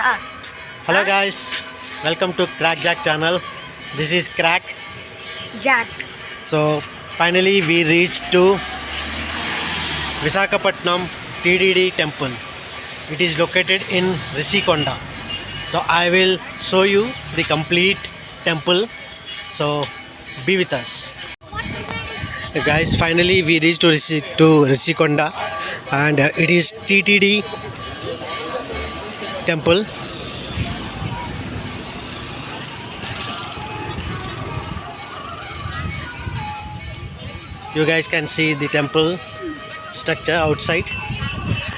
Hello guys, welcome to Crack Jack channel. This is Crack Jack. So finally we reached to Visakhapatnam TDD temple. It is located in Rishikonda. So I will show you the complete temple. So be with us. Guys, finally we reached to Rishikonda and it is TTD temple. You guys can see the temple structure outside,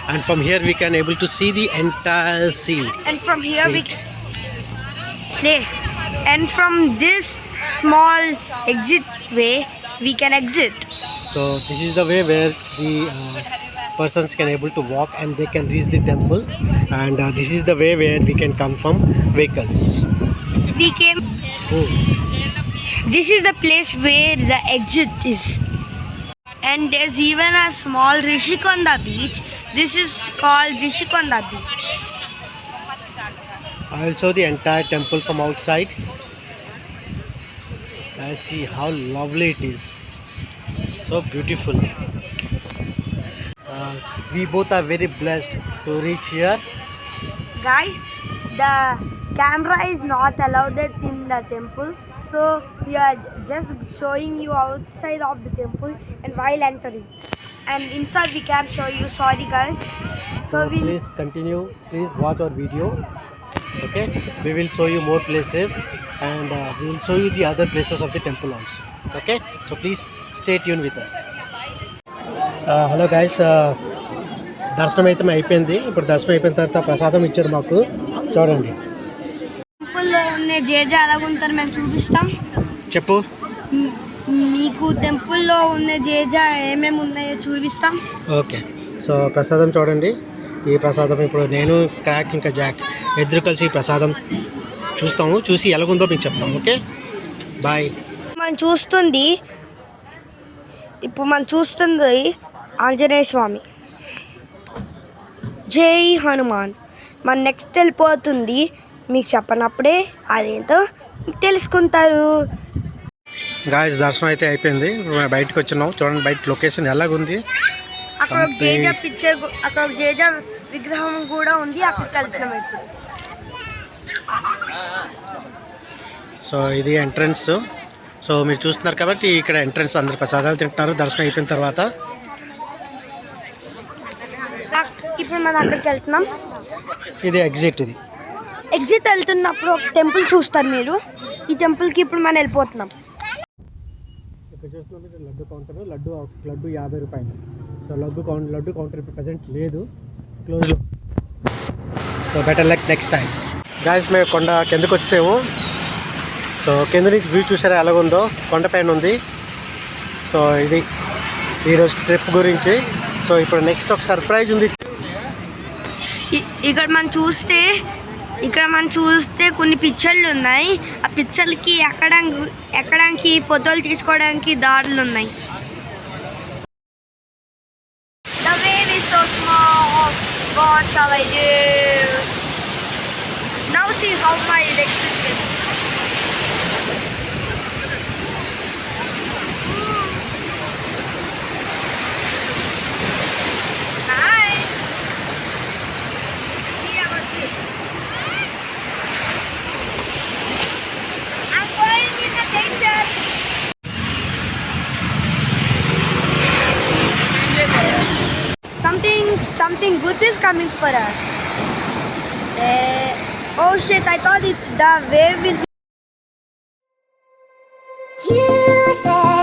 and from here we can able to see the entire sea. And from here and from this small exit way we can exit. So this is the way where the persons can able to walk and they can reach the temple, and this is the way where we can come from vehicles. We came. This is the place where the exit is. And there's even a small Rishikonda beach. This is called Rishikonda beach. I will show the entire temple from outside. Guys, see how lovely it is. So beautiful. We both are very blessed to reach here. Guys, the camera is not allowed in the temple. So we are just showing you outside of the temple and while entering. And inside we can show you. Sorry guys. So please continue. Please watch our video. Okay, we will show you more places, and we will show you the other places of the temple also. Okay, so please stay tuned with us. Hello guys, దర్శనం అయితే అయిపోయింది. ఇప్పుడు దర్శనం అయిపోయిన తర్వాత ప్రసాదం ఇచ్చారు మాకు, చూడండి. టెంపుల్లో ఉన్న జేజ ఎలాగుంటారు మేము చూపిస్తాం. చెప్పు. మీకు టెంపుల్లో ఉన్న జేజ ఏమేమి ఉన్నాయో చూపిస్తాం. ఓకే, సో ప్రసాదం చూడండి. ఈ ప్రసాదం ఇప్పుడు నేను క్రాక్ ఇంకా జాక్ ఇద్దరు కలిసి ఈ ప్రసాదం చూస్తాము, చూసి ఎలాగుందో మీకు చెప్తాము. Okay, bye. మనం చూస్తుంది ఆంజనేయ స్వామి. జై హనుమాన్. మన నెక్స్ట్ వెళ్ళిపోతుంది. మీకు చెప్పనప్పుడే అదేంటో తెలుసుకుంటారు. గాయస్, దర్శనం అయితే అయిపోయింది. బయటకు వచ్చినాం. చూడండి బయట లొకేషన్ ఎలాగుంది. అక్కడ జేజ పిక్చర్, అక్కడ జేజ విగ్రహం కూడా ఉంది. అక్కడికి వెళ్తున్నాం ఇప్పుడు. సో ఇది ఎంట్రన్స్. సో మీరు చూస్తున్నారు కాబట్టి ఇక్కడ ఎంట్రన్స్ అందరు ప్రసాదాలు తింటున్నారు దర్శనం అయిపోయిన తర్వాత. ఇప్పుడు మనం అక్కడికి వెళ్తున్నాం. ఇది ఎగ్జిట్. ఇది ఎగ్జిట్ వెళ్తున్నప్పుడు ఒక టెంపుల్ చూస్తారు మీరు. ఈ టెంపుల్కి ఇప్పుడు మనం వెళ్ళిపోతున్నాం. ఇక్కడ చూస్తున్నప్పుడు లడ్డు కౌంటర్. లడ్డు 50 రూపాయలు. సో లడ్డు కౌంటర్ ఇప్పుడు ప్రజెంట్ లేదు, close. So better luck next time. Guys, మేము కొండ కిందకు వచ్చేసాము. సో కింద నుంచి వ్యూ చూసారా ఎలాగుందో. కొండపైన ఉంది. సో ఇది ఈరోజు ట్రిప్ గురించి. సో ఇప్పుడు నెక్స్ట్ ఒక సర్ప్రైజ్ ఉంది. ఇక్కడ మనం చూస్తే కొన్ని పిక్చర్లు ఉన్నాయి. ఆ పిక్చర్లకి ఎక్కడానికి ఫోటోలు తీసుకోవడానికి దారులు ఉన్నాయి. The wave is so small. What shall I do? Now see how my legs is getting. Something good is coming for us. Oh shit, I thought the wave will be... You said